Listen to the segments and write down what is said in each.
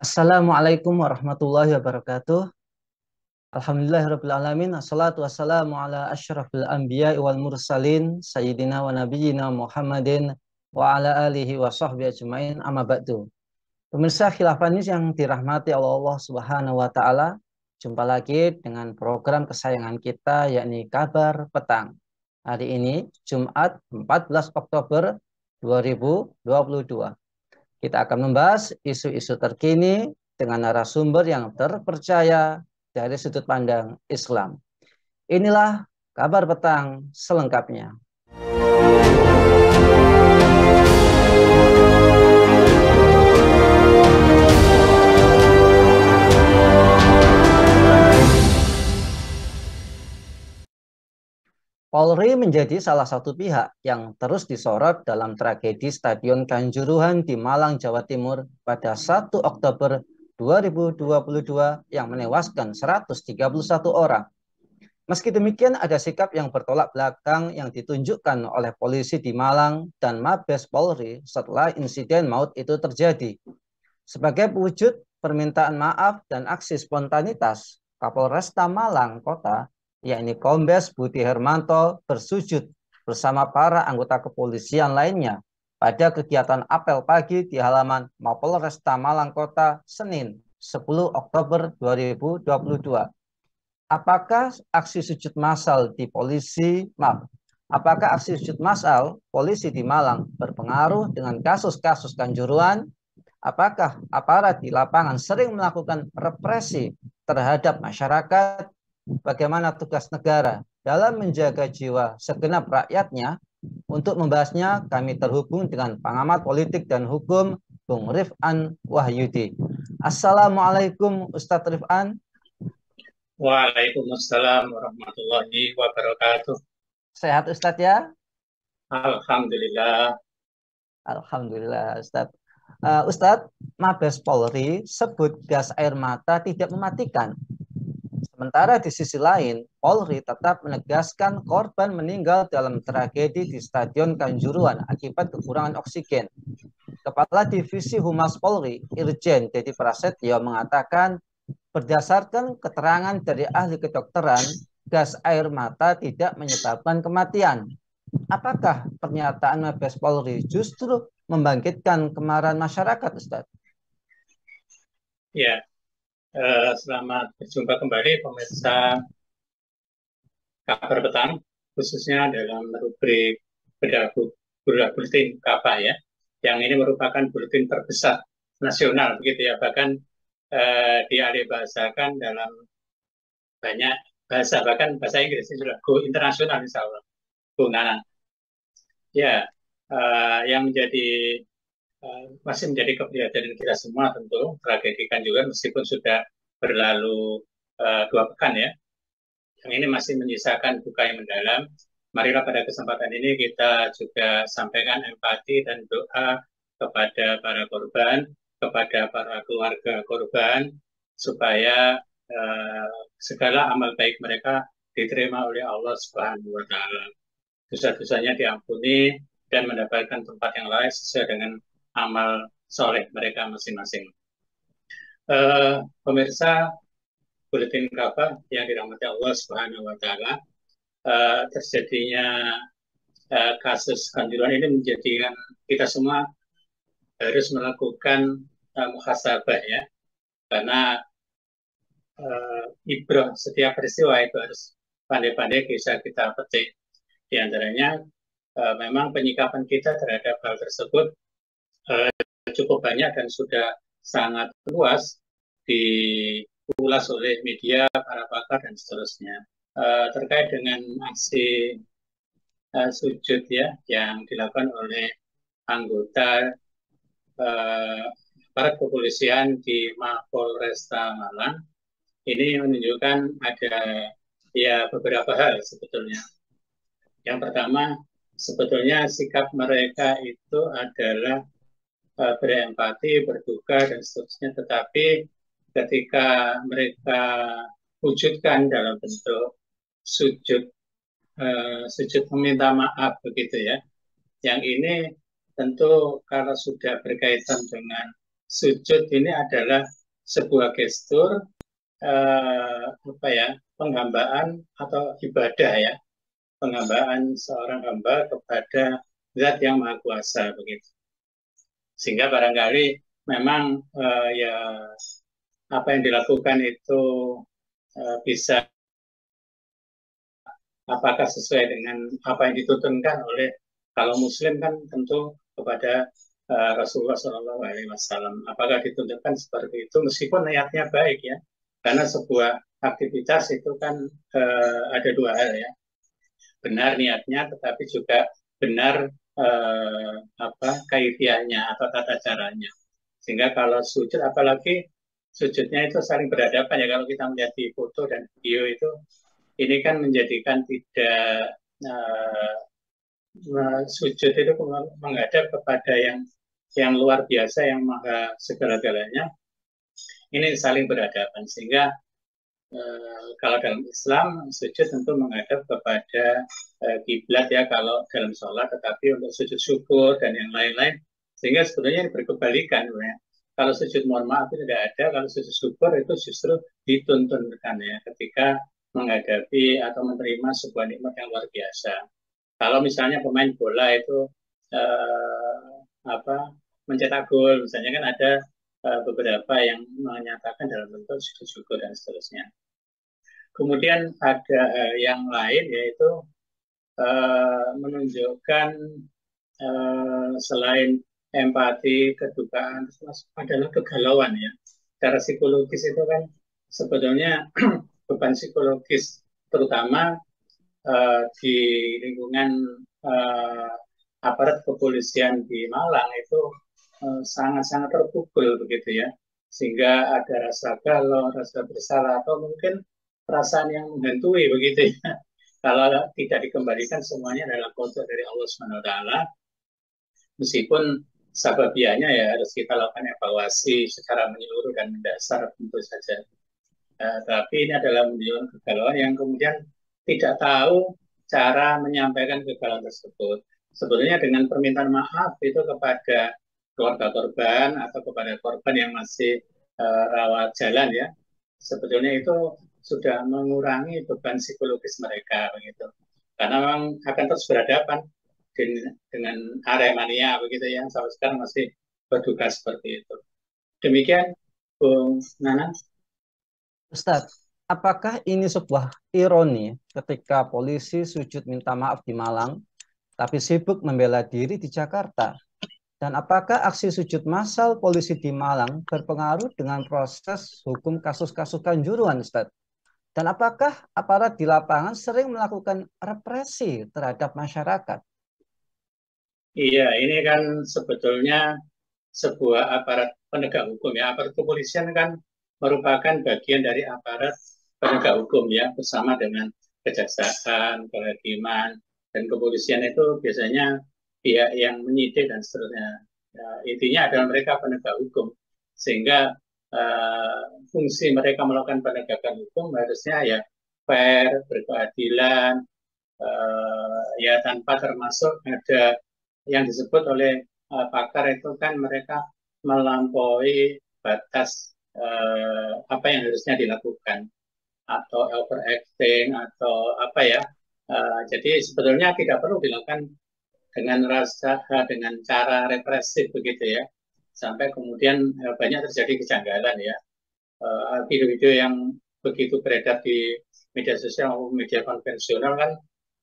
Assalamualaikum warahmatullahi wabarakatuh. Alhamdulillahirrabbilalamin. Assalatu wassalamu ala asyrafil anbiya wal mursalin. Sayyidina wa nabiyyina Muhammadin wa ala alihi wa sahbihi ajma'in amma ba'du. Pemirsa Khilafah News yang dirahmati Allah Subhanahu wa Ta'ala. Jumpa lagi dengan program kesayangan kita yakni Kabar Petang. Hari ini Jumat 14 Oktober 2022. Kita akan membahas isu-isu terkini dengan narasumber yang terpercaya dari sudut pandang Islam. Inilah Kabar Petang selengkapnya. Polri menjadi salah satu pihak yang terus disorot dalam tragedi Stadion Kanjuruhan di Malang, Jawa Timur pada 1 Oktober 2022 yang menewaskan 131 orang. Meski demikian, ada sikap yang bertolak belakang yang ditunjukkan oleh polisi di Malang dan Mabes Polri setelah insiden maut itu terjadi. Sebagai wujud permintaan maaf dan aksi spontanitas, Kapolresta Malang Kota yakni Kombes Budi Hermanto bersujud bersama para anggota kepolisian lainnya pada kegiatan apel pagi di halaman Mapolresta Malang Kota Senin 10 Oktober 2022. Apakah aksi sujud massal di polisi di Malang berpengaruh dengan kasus-kasus Kanjuruhan? Apakah aparat di lapangan sering melakukan represi terhadap masyarakat? Bagaimana tugas negara dalam menjaga jiwa segenap rakyatnya? Untuk membahasnya, kami terhubung dengan pengamat politik dan hukum, Bung Rifan Wahyudi. Assalamualaikum Ustadz Rifan. Waalaikumsalam warahmatullahi wabarakatuh. Sehat Ustadz ya? Alhamdulillah. Alhamdulillah Ustadz. Ustadz, Mabes Polri sebut gas air mata tidak mematikan. Sementara di sisi lain, Polri tetap menegaskan korban meninggal dalam tragedi di Stadion Kanjuruhan akibat kekurangan oksigen. Kepala Divisi Humas Polri, Irjen Dedi Prasetyo mengatakan, berdasarkan keterangan dari ahli kedokteran, gas air mata tidak menyebabkan kematian. Apakah pernyataan Mabes Polri justru membangkitkan kemarahan masyarakat, Ustaz? Ya, selamat berjumpa kembali pemirsa Kabar Petang, khususnya dalam rubrik bedah buletin KAPA ya, yang ini merupakan buletin terbesar nasional begitu ya, bahkan dialihbahasakan dalam banyak bahasa, bahkan bahasa Inggris ini sudah go internasional insya Allah. Bu Nana. Ya, yang masih menjadi keprihatinan kita semua tentu tragedi Kanjuruhan meskipun sudah berlalu 2 pekan ya. Yang ini masih menyisakan duka yang mendalam. Marilah pada kesempatan ini kita juga sampaikan empati dan doa kepada para korban, kepada para keluarga korban, supaya segala amal baik mereka diterima oleh Allah Subhanahu wa Ta'ala. Dosa-dosanya diampuni dan mendapatkan tempat yang layak sesuai dengan amal soleh mereka masing-masing. Pemirsa buletin KAPA yang dirahmati Allah Subhanahu wa Ta'ala, terjadinya kasus Kanjuruhan ini menjadikan kita semua harus melakukan muhasabah ya, karena ibrah setiap peristiwa itu harus pandai-pandai bisa kita petik. Di antaranya memang penyikapan kita terhadap hal tersebut cukup banyak dan sudah sangat luas diulas oleh media, para pakar dan seterusnya. Terkait dengan aksi sujud ya yang dilakukan oleh anggota aparat kepolisian di Mapolresta Malang, ini menunjukkan ada ya beberapa hal sebetulnya. Yang pertama, sebetulnya sikap mereka itu adalah berempati, berduka, dan seterusnya. Tetapi ketika mereka wujudkan dalam bentuk sujud meminta maaf begitu ya, yang ini tentu kalau sudah berkaitan dengan sujud ini adalah sebuah gestur apa ya, penghambaan atau ibadah ya, penghambaan seorang hamba kepada Zat yang Maha Kuasa begitu. Sehingga barangkali memang ya apa yang dilakukan itu bisa apakah sesuai dengan apa yang dituntunkan oleh, kalau Muslim kan tentu kepada Rasulullah SAW. Apakah ditunjukkan seperti itu meskipun niatnya baik ya, karena sebuah aktivitas itu kan ada dua hal ya, benar niatnya tetapi juga benar apa kaifiahnya atau tata caranya. Sehingga kalau sujud, apalagi sujudnya itu saling berhadapan ya, kalau kita melihat di foto dan video itu, ini kan menjadikan tidak sujud itu menghadap kepada yang luar biasa, yang maha segala-galanya. Ini saling berhadapan, sehingga kalau dalam Islam sujud tentu menghadap kepada kiblat ya kalau dalam sholat, tetapi untuk sujud syukur dan yang lain-lain, sehingga sebetulnya ini berkebalikan ya. Kalau sujud mohon maaf itu tidak ada, kalau sujud syukur itu justru dituntunkan ya ketika menghadapi atau menerima sebuah nikmat yang luar biasa. Kalau misalnya pemain bola itu apa mencetak gol, misalnya kan ada beberapa yang menyatakan dalam bentuk sujud syukur dan seterusnya. Kemudian ada yang lain yaitu menunjukkan selain empati, kedukaan, adalah kegalauan ya. Secara psikologis itu kan sebetulnya beban psikologis terutama di lingkungan aparat kepolisian di Malang itu sangat-sangat terpukul begitu ya, sehingga ada rasa galau, rasa bersalah, atau mungkin perasaan yang menghantui begitu ya. Kalau tidak dikembalikan semuanya dalam kodrat dari Allah SWT, meskipun sababianya ya harus kita lakukan evaluasi secara menyeluruh dan mendasar tentu saja. Tapi ini adalah menunjukkan kegalauan yang kemudian tidak tahu cara menyampaikan kegalauan tersebut. Sebetulnya dengan permintaan maaf itu kepada keluarga korban atau kepada korban yang masih rawat jalan ya, sebetulnya itu sudah mengurangi beban psikologis mereka begitu. Karena memang akan terus berhadapan dengan Aremania begitu ya, sampai sekarang masih berduka seperti itu. Demikian Bung Nana. Ustadz, apakah ini sebuah ironi ketika polisi sujud minta maaf di Malang, tapi sibuk membela diri di Jakarta? Dan apakah aksi sujud massal polisi di Malang berpengaruh dengan proses hukum kasus-kasus Kanjuruhan, Ustadz? Dan apakah aparat di lapangan sering melakukan represi terhadap masyarakat? Iya, ini kan sebetulnya sebuah aparat penegak hukum ya. Aparat kepolisian kan merupakan bagian dari aparat penegak hukum ya, bersama dengan kejaksaan, kehakiman, dan kepolisian itu biasanya pihak yang menyidik dan seterusnya. Ya, intinya adalah mereka penegak hukum, sehingga fungsi mereka melakukan penegakan hukum harusnya ya fair, berkeadilan, ya tanpa termasuk ada yang disebut oleh pakar itu kan mereka melampaui batas apa yang harusnya dilakukan, atau overacting atau apa ya. Jadi sebetulnya tidak perlu dilakukan dengan dengan cara represif begitu ya, sampai kemudian banyak terjadi kejanggalan ya. Video-video yang begitu beredar di media sosial maupun media konvensional kan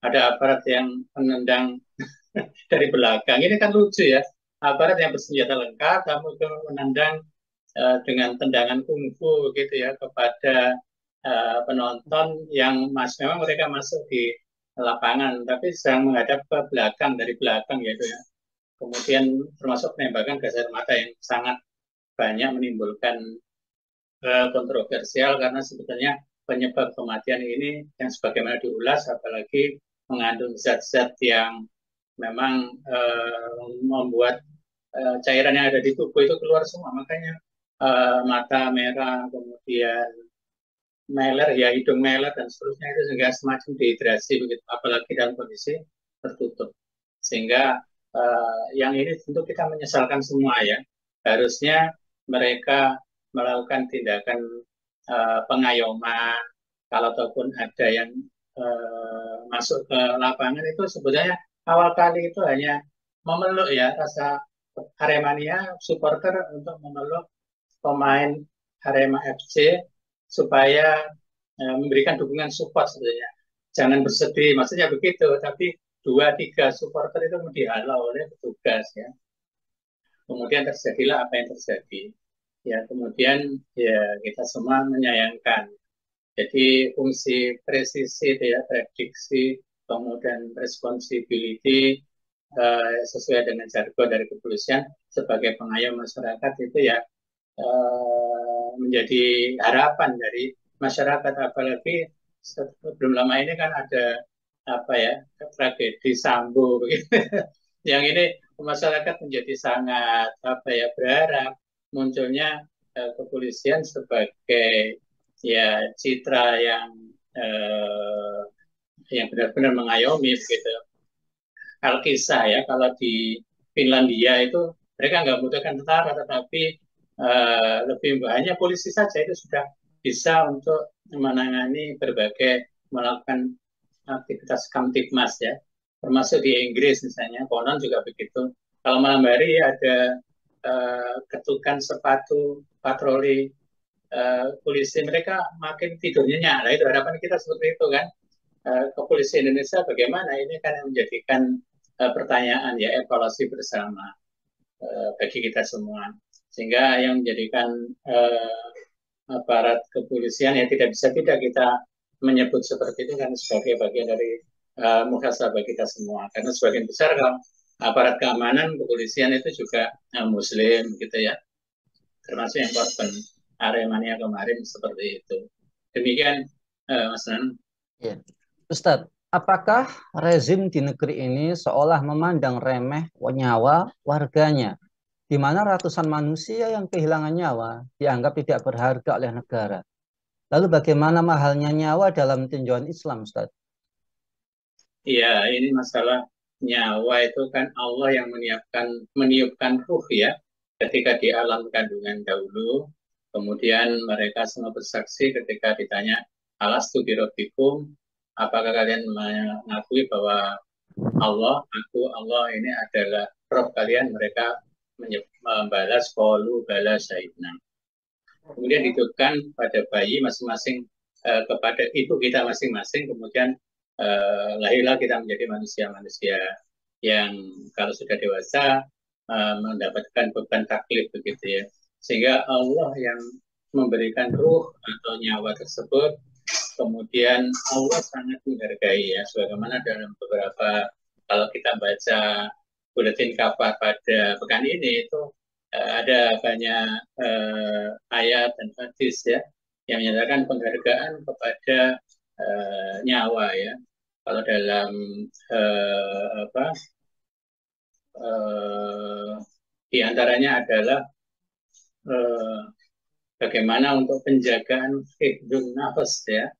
ada aparat yang menendang dari belakang. Ini kan lucu ya, aparat yang bersenjata lengkap kamu menendang dengan tendangan kungfu gitu ya kepada penonton yang memang mereka masuk di lapangan tapi sedang menghadap ke belakang, dari belakang gitu ya. Kemudian termasuk penembakan gas air mata yang sangat banyak menimbulkan kontroversial, karena sebetulnya penyebab kematian ini yang sebagaimana diulas apalagi mengandung zat-zat yang memang membuat cairan yang ada di tubuh itu keluar semua, makanya mata merah, kemudian meler ya, hidung meler dan seterusnya, itu sehingga semacam dehidrasi begitu, apalagi dalam kondisi tertutup. Sehingga yang ini tentu kita menyesalkan semua ya. Harusnya mereka melakukan tindakan pengayoman, kalau ataupun ada yang masuk ke lapangan itu sebenarnya awal kali itu hanya memeluk ya rasa Aremania supporter untuk memeluk pemain Arema FC supaya memberikan dukungan support sebenarnya. Jangan bersedih, maksudnya begitu. Tapi 2-3 supporter itu dihalau oleh petugas ya. Kemudian terjadilah apa yang terjadi. Ya, kemudian ya kita semua menyayangkan. Jadi fungsi presisi itu ya, prediksi, kemudian responsibility sesuai dengan jargon dari kepolisian sebagai pengayom masyarakat itu ya menjadi harapan dari masyarakat, apalagi belum lama ini kan ada apa ya tragedi Sambo begitu. Yang ini masyarakat menjadi sangat apa ya berharap munculnya kepolisian sebagai ya citra yang benar-benar mengayomi begitu. Alkisah ya, kalau di Finlandia itu mereka nggak membutuhkan tentara, tetapi lebih banyak polisi saja itu sudah bisa untuk menangani berbagai melakukan aktivitas kamtipmas ya, termasuk di Inggris misalnya, konon juga begitu. Kalau malam hari ada ketukan sepatu patroli polisi, mereka makin tidur nyenyak. Nah itu harapan kita seperti itu kan. Kepolisian Indonesia bagaimana ini kan yang menjadikan pertanyaan ya evaluasi bersama bagi kita semua, sehingga yang menjadikan aparat kepolisian ya tidak bisa tidak kita menyebut seperti itu kan sebagai bagian dari muhasabah kita semua, karena sebagian besar kalau aparat keamanan kepolisian itu juga muslim gitu ya, termasuk yang korban Aremania kemarin seperti itu. Demikian Mas Nan. Ya. Ustadz, apakah rezim di negeri ini seolah memandang remeh nyawa warganya, di mana ratusan manusia yang kehilangan nyawa dianggap tidak berharga oleh negara? Lalu bagaimana mahalnya nyawa dalam tinjauan Islam, Ustadz? Iya, ini masalah nyawa itu kan Allah yang meniupkan ruh ya, ketika di alam kandungan dahulu. Kemudian mereka semua bersaksi ketika ditanya, alastu birabbikum, apakah kalian mengakui bahwa Allah ini adalah Rob kalian? Mereka membalas qalu bala syahidna. Kemudian dihidupkan pada bayi masing-masing, kepada ibu kita masing-masing. Kemudian lahirlah kita menjadi manusia-manusia yang kalau sudah dewasa mendapatkan beban taklif begitu ya. Sehingga Allah yang memberikan ruh atau nyawa tersebut. Kemudian Allah sangat menghargai ya, sebagaimana dalam beberapa, kalau kita baca buletin kabar pada pekan ini itu ada banyak ayat dan hadis ya yang menyatakan penghargaan kepada nyawa ya. Kalau dalam di antaranya adalah bagaimana untuk penjagaan hifdzun nafas ya,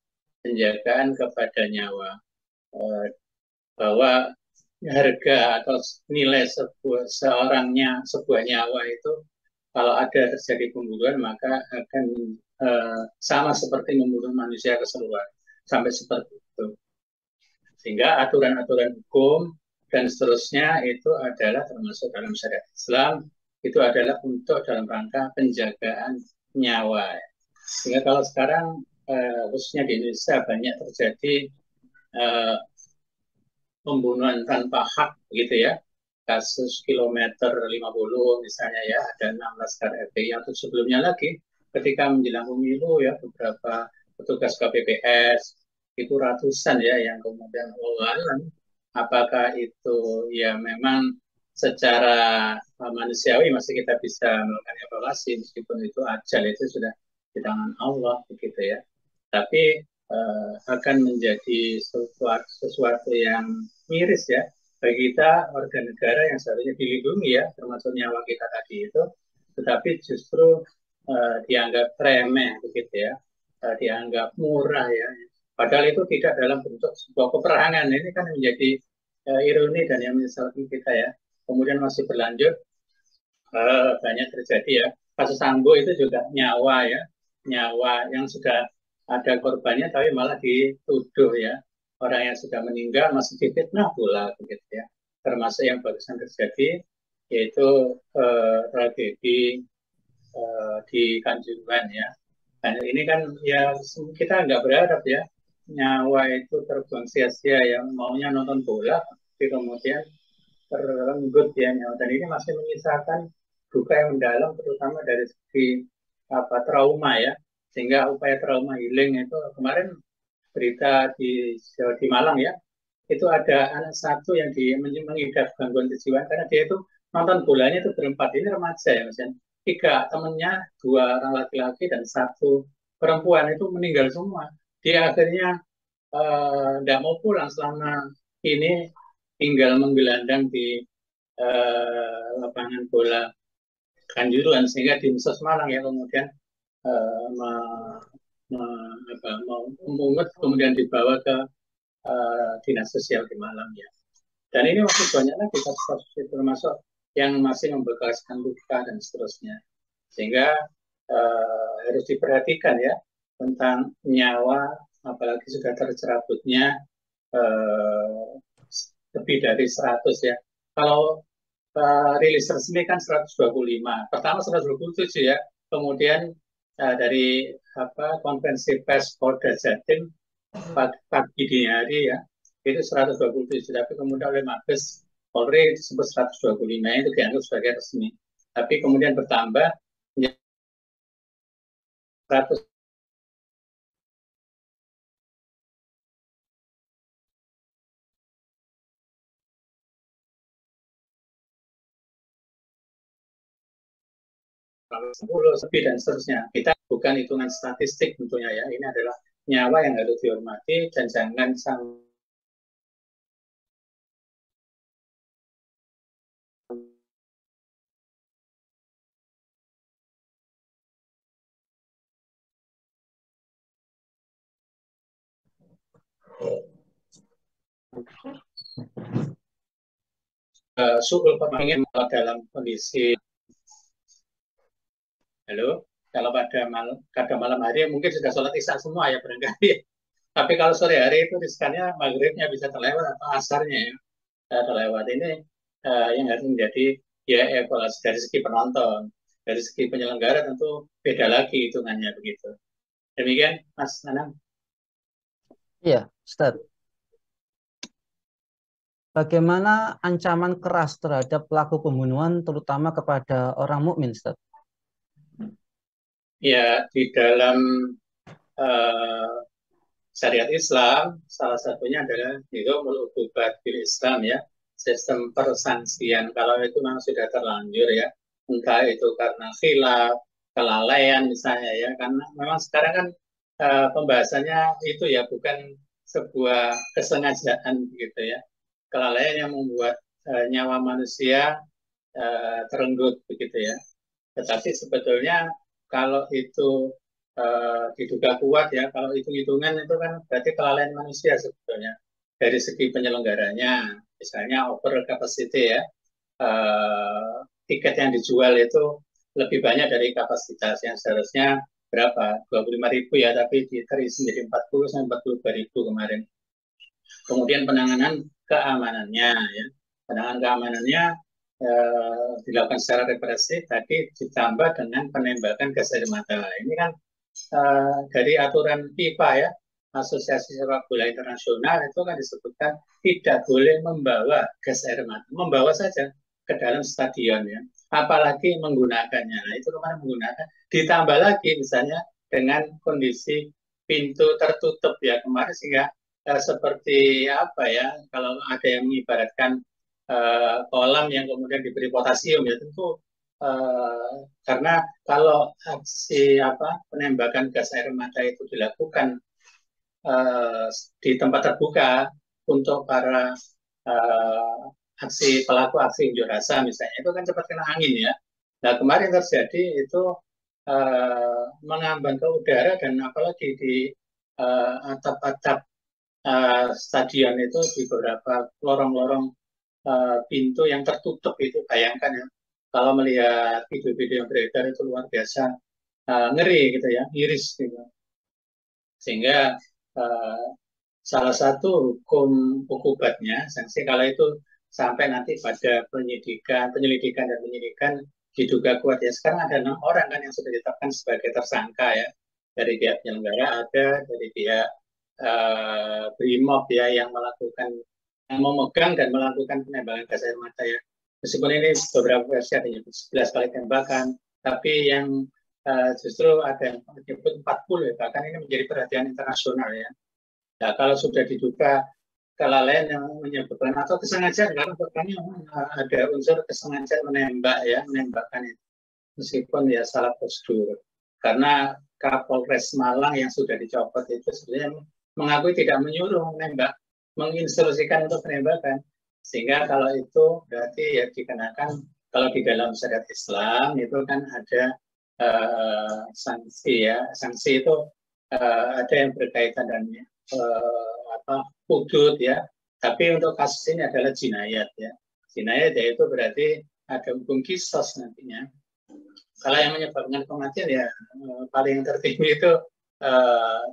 penjagaan kepada nyawa, bahwa harga atau nilai sebuah nyawa itu kalau ada terjadi pembunuhan maka akan sama seperti membunuh manusia keseluruhan, sampai seperti itu. Sehingga aturan-aturan hukum dan seterusnya itu adalah termasuk dalam syariat Islam, itu adalah untuk dalam rangka penjagaan nyawa. Sehingga kalau sekarang khususnya di Indonesia banyak terjadi pembunuhan tanpa hak gitu ya, kasus kilometer 50 misalnya ya, ada 6 laskar FPI, atau sebelumnya lagi ketika menjelang pemilu ya, beberapa petugas KPPS itu ratusan ya yang kemudian wallahualam apakah itu ya memang secara manusiawi masih kita bisa melakukan evaluasi, meskipun itu ajal itu sudah di tangan Allah begitu ya, tapi akan menjadi sesuatu yang miris ya bagi kita warga negara yang seharusnya dilindungi ya, termasuk nyawa kita tadi itu, tetapi justru dianggap remeh begitu ya, dianggap murah ya, padahal itu tidak dalam bentuk sebuah peperangan. Ini kan menjadi ironi dan yang menyesalkan kita ya. Kemudian masih berlanjut, banyak terjadi ya kasus Sambo itu juga nyawa ya, nyawa yang sudah ada korbannya tapi malah dituduh ya, orang yang sudah meninggal masih difitnah pula begitu ya. Termasuk yang barusan terjadi yaitu tragedi di Kanjuruhan ya. Dan ini kan ya kita nggak berharap ya nyawa itu terbuang sia-sia ya, maunya nonton bola tapi kemudian terenggut ya nyawa. Dan ini masih menyisakan duka yang mendalam terutama dari segi trauma ya, sehingga upaya trauma healing itu kemarin berita di Malang ya, itu ada anak satu yang mengidap gangguan kejiwaan karena dia itu nonton bolanya itu berempat, ini remaja ya Mas, tiga temennya, dua orang laki-laki dan satu perempuan itu meninggal semua. Dia akhirnya tidak mau pulang selama ini, tinggal menggelandang di lapangan bola Kanjuruhan, sehingga di Sos Malang ya kemudian memungut kemudian dibawa ke dinas sosial di Malang ya. Dan ini masih banyak lagi kasus-kasus termasuk yang masih membekaskan luka dan seterusnya. Sehingga harus diperhatikan ya tentang nyawa, apalagi sudah tercerabutnya lebih dari 100 ya. Kalau rilis resmi kan 125. Pertama 127 ya. Kemudian dari konferensi pers Polda Jatim pagi dini hari ya, itu 127. Tapi kemudian oleh Mabes Polri disebut 125, itu dianggap sebagai resmi. Tapi kemudian bertambah menjadi 100. Sepuluh lebih dan seterusnya. Kita bukan hitungan statistik tentunya ya. Ini adalah nyawa yang harus dihormati dan jangan sampai suul pemangin dalam kondisi halo, kalau pada malam hari mungkin sudah sholat isya semua ya barangkali. Tapi kalau sore hari itu riskannya maghribnya bisa terlewat atau asarnya ya terlewat. Ini yang harus menjadi ya evaluasi dari segi penonton, dari segi penyelenggara tentu beda lagi hitungannya begitu. Demikian Mas Nanang. Iya, Ustaz. Bagaimana ancaman keras terhadap pelaku pembunuhan terutama kepada orang mukmin, Ustaz? Ya, di dalam syariat Islam salah satunya adalah nizamul uqubat bil Islam ya, sistem persangsian kalau itu memang sudah terlanjur ya, entah itu karena khilaf, kelalaian misalnya ya, karena memang sekarang kan pembahasannya itu ya bukan sebuah kesengajaan gitu ya, kelalaian yang membuat nyawa manusia terenggut begitu ya. Tetapi sebetulnya kalau itu diduga kuat ya, kalau hitung-hitungan itu kan berarti kelalaian manusia sebetulnya dari segi penyelenggaranya, misalnya over capacity ya, tiket yang dijual itu lebih banyak dari kapasitas yang seharusnya berapa, 25.000 ya, tapi terisi menjadi 40 sampai 42.000 kemarin. Kemudian penanganan keamanannya ya, penanganan keamanannya dilakukan secara represif, tadi ditambah dengan penembakan gas air mata. Ini kan dari aturan FIFA ya, Asosiasi Sepak Bola Internasional itu kan disebutkan tidak boleh membawa gas air mata, membawa saja ke dalam stadion ya, apalagi menggunakannya. Nah, itu kemarin menggunakan, ditambah lagi misalnya dengan kondisi pintu tertutup ya kemarin, sehingga seperti apa ya, kalau ada yang mengibaratkan kolam yang kemudian diberi potasium ya, tentu karena kalau aksi penembakan gas air mata itu dilakukan di tempat terbuka untuk para pelaku aksi unjuk rasa misalnya, itu kan cepat kena angin ya. Nah kemarin terjadi itu mengambang ke udara, dan apalagi di atap-atap stadion itu di beberapa lorong-lorong pintu yang tertutup itu, bayangkan ya, kalau melihat video-video yang beredar itu luar biasa ngeri gitu ya, iris gitu. Sehingga salah satu hukum ukubatnya, sanksi kalau itu sampai nanti pada penyelidikan dan penyidikan diduga kuat ya. Sekarang ada 6 orang kan yang sudah ditetapkan sebagai tersangka ya, dari pihak penyelenggara ada, dari pihak BRIMOB ya yang memegang dan melakukan penembakan gas air mata ya. Meskipun ini beberapa versi ada yang 11 kali tembakan, tapi yang justru ada yang menyebut 40 ya, bahkan ini menjadi perhatian internasional ya. Nah, kalau sudah diduga kelalaian yang menyebabkan atau kesengajaan, karena pertanyaan ada unsur kesengajaan menembakkan itu, meskipun ya salah prosedur. Karena Kapolres Malang yang sudah dicopot itu sebenarnya mengakui tidak menyuruh menembak, menginstruksikan untuk penembakan. Sehingga kalau itu berarti ya dikenakan, kalau di dalam syariat Islam itu kan ada sanksi ya, sanksi itu ada yang berkaitan dengan hudud ya, tapi untuk kasus ini adalah jinayat ya. Jinayat yaitu berarti ada hukum kisos nantinya. Kalau yang menyebabkan kematian ya paling tertinggi itu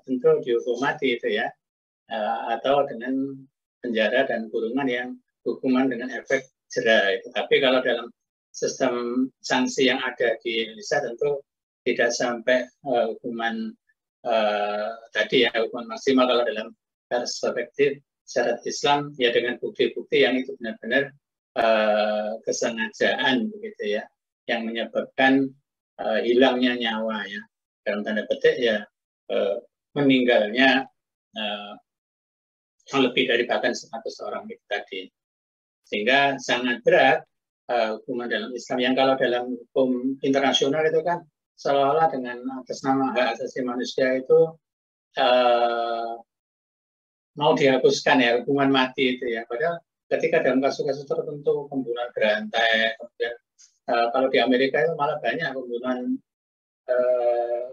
tentu dihukum mati itu ya, atau dengan penjara dan kurungan yang hukuman dengan efek jera itu. Tapi kalau dalam sistem sanksi yang ada di Indonesia tentu tidak sampai hukuman tadi ya, hukuman maksimal. Kalau dalam perspektif syariat Islam ya, dengan bukti-bukti yang itu benar-benar kesengajaan begitu ya, yang menyebabkan hilangnya nyawa ya, dalam tanda petik ya, meninggalnya lebih dari bahkan 100 orang itu tadi. Sehingga sangat berat hukuman dalam Islam, yang kalau dalam hukum internasional itu kan seolah-olah dengan atas nama hak asasi manusia itu mau dihapuskan ya hukuman mati itu ya. Padahal ketika dalam kasus-kasus tertentu pembunuhan berantai, kemudian kalau di Amerika itu malah banyak pembunuhan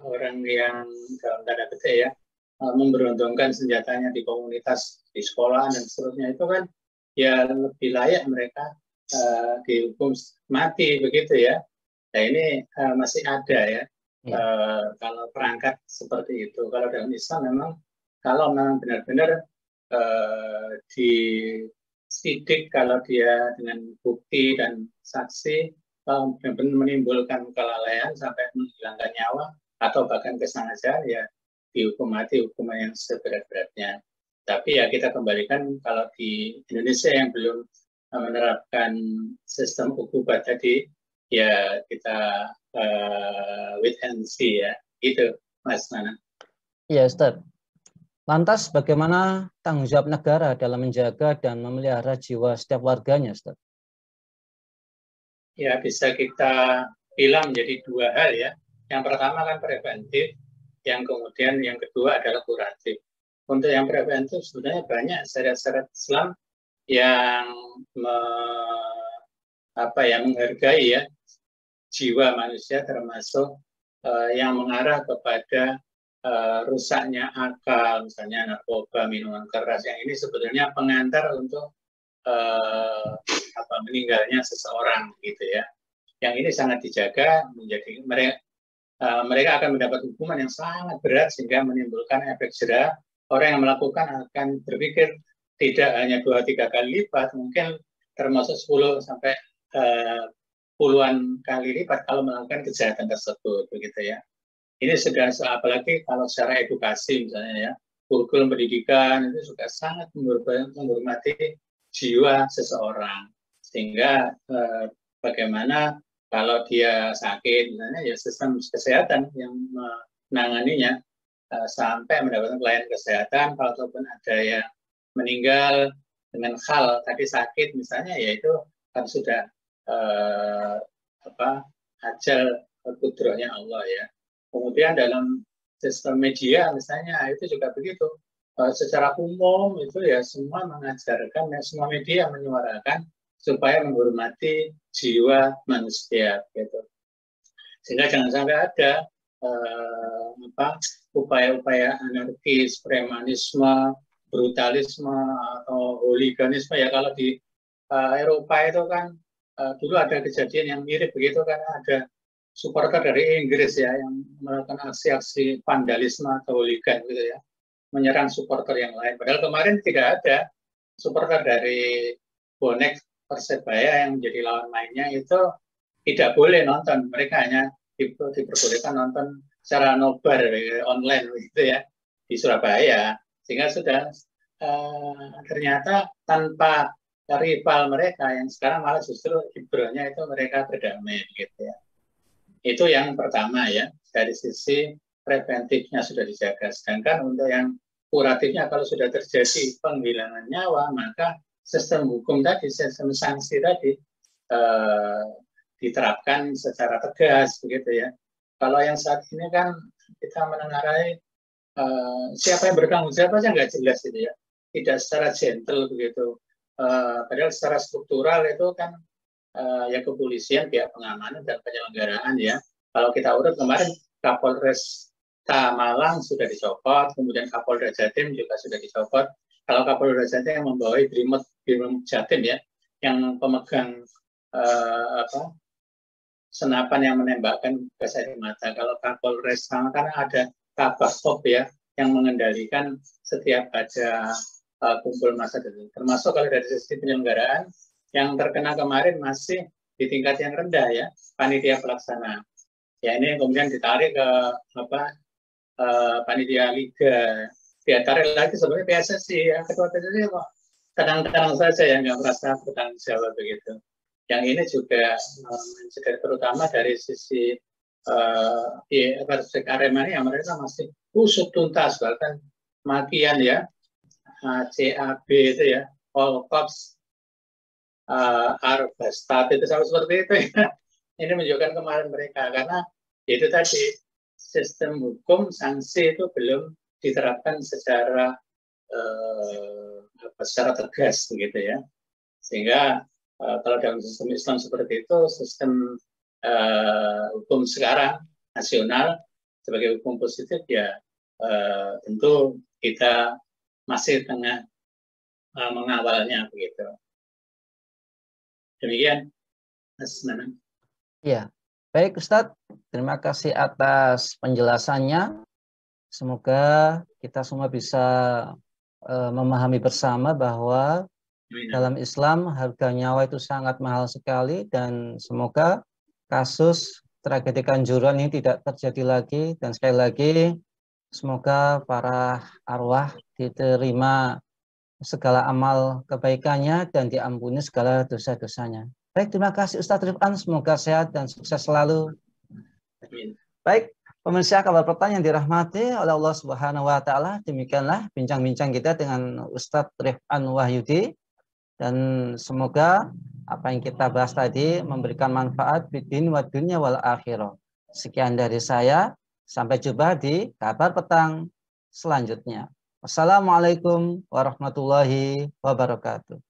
orang yang dalam tanda petik ya memberuntung senjatanya di komunitas, di sekolah dan seterusnya, itu kan ya lebih layak mereka dihukum mati begitu ya. Nah ini masih ada ya, kalau perangkat seperti itu. Kalau dalam Islam memang kalau memang benar-benar disidik, kalau dia dengan bukti dan saksi benar-benar menimbulkan kelalaian sampai menghilangkan nyawa atau bahkan kesengajaan ya dihukum mati, hukuman yang seberat-beratnya. Tapi ya kita kembalikan, kalau di Indonesia yang belum menerapkan sistem ukubat tadi ya kita wait and see ya, gitu Mas Nana. Iya Ustaz. Lantas bagaimana tanggung jawab negara dalam menjaga dan memelihara jiwa setiap warganya Ustaz? Ya bisa kita bilang menjadi 2 hal ya. Yang pertama kan preventif, yang kemudian yang kedua adalah kuratif. Untuk yang preventif sebenarnya banyak syariat-syariat Islam yang menghargai ya jiwa manusia, termasuk yang mengarah kepada rusaknya akal, misalnya narkoba, minuman keras, yang ini sebetulnya pengantar untuk meninggalnya seseorang gitu ya. Yang ini sangat dijaga, menjadi mereka akan mendapat hukuman yang sangat berat sehingga menimbulkan efek jera. Orang yang melakukan akan berpikir tidak hanya 2-3 kali lipat, mungkin termasuk 10 sampai puluhan kali lipat kalau melakukan kejahatan tersebut begitu ya. Ini sudah, apalagi kalau secara edukasi misalnya ya, kurikulum pendidikan itu juga sangat menghormati jiwa seseorang. Sehingga bagaimana kalau dia sakit misalnya ya, sistem kesehatan yang menanganinya sampai mendapatkan pelayanan kesehatan. Kalau ataupun ada yang meninggal dengan hal tadi sakit misalnya, yaitu kan sudah ajal kudrahnya Allah ya. Kemudian dalam sistem media misalnya itu juga begitu. Secara umum itu ya semua mengajarkan, semua media menyuarakan supaya menghormati jiwa manusia gitu. Sehingga jangan sampai ada upaya-upaya anarkis, premanisme, brutalisme atau hooliganisme ya. Kalau di Eropa itu kan dulu ada kejadian yang mirip begitu, karena ada supporter dari Inggris ya yang melakukan aksi-aksi vandalisme atau hooligan gitu ya, menyerang supporter yang lain. Padahal kemarin tidak ada supporter dari bonek Persebaya yang menjadi lawan mainnya itu tidak boleh nonton. Mereka hanya diperbolehkan nonton secara nobar online gitu ya di Surabaya. Sehingga sudah ternyata tanpa rival mereka yang sekarang malah justru hiburannya itu mereka berdamai gitu ya. Itu yang pertama ya, dari sisi preventifnya sudah dijaga. Sedangkan untuk yang kuratifnya, kalau sudah terjadi penghilangan nyawa, maka sistem hukum tadi, sistem sanksi tadi diterapkan secara tegas begitu ya. Kalau yang saat ini kan kita menengarai siapa yang bertanggung jawab aja nggak jelas gitu ya, tidak secara gentle begitu. Padahal secara struktural itu kan ya kepolisian, pihak pengamanan dan penyelenggaraan ya. Kalau kita urut kemarin Kapolres Malang sudah dicopot, kemudian Kapolda Jatim juga sudah dicopot. Kalau Kapolda Jatim yang membawa Brimob Jatim ya, yang pemegang senapan yang menembakkan gas air mata. Kalau Kapolres karena ada Kabak-Pop ya yang mengendalikan setiap ada kumpul massa, termasuk kalau dari sisi penyelenggaraan yang terkena kemarin masih di tingkat yang rendah ya, panitia pelaksana. Ya ini kemudian ditarik ke panitia liga, ditarik lagi sebenarnya PSSI ya, ketua PSSI kok tenang-tenang saja ya, nggak merasa bertanggung jawab begitu. Yang ini juga terutama dari sisi Arema yang mereka masih usut tuntas, bahkan makian ya, CAB itu ya, All Cops, Arbastat itu sama seperti itu ya. Ini menunjukkan kemarin mereka, karena itu tadi sistem hukum sanksi itu belum diterapkan secara tegas begitu ya. Sehingga kalau dalam sistem Islam seperti itu, sistem hukum sekarang nasional sebagai hukum positif ya tentu kita masih tengah mengawalnya begitu. Demikian, Mas Nanang. Ya, baik Ustadz, terima kasih atas penjelasannya. Semoga kita semua bisa memahami bersama bahwa dalam Islam harga nyawa itu sangat mahal sekali, dan semoga kasus tragedi Kanjuruhan ini tidak terjadi lagi. Dan sekali lagi semoga para arwah diterima segala amal kebaikannya dan diampuni segala dosa-dosanya. Baik, terima kasih Ustadz Rifan, semoga sehat dan sukses selalu. Baik, pemirsa kabar petang yang dirahmati oleh Allah Subhanahu wa taala, demikianlah bincang-bincang kita dengan Ustadz Rifan Wahyudi, dan semoga apa yang kita bahas tadi memberikan manfaat bidin wa dunya wal akhirah. Sekian dari saya, sampai jumpa di kabar petang selanjutnya. Wassalamualaikum warahmatullahi wabarakatuh.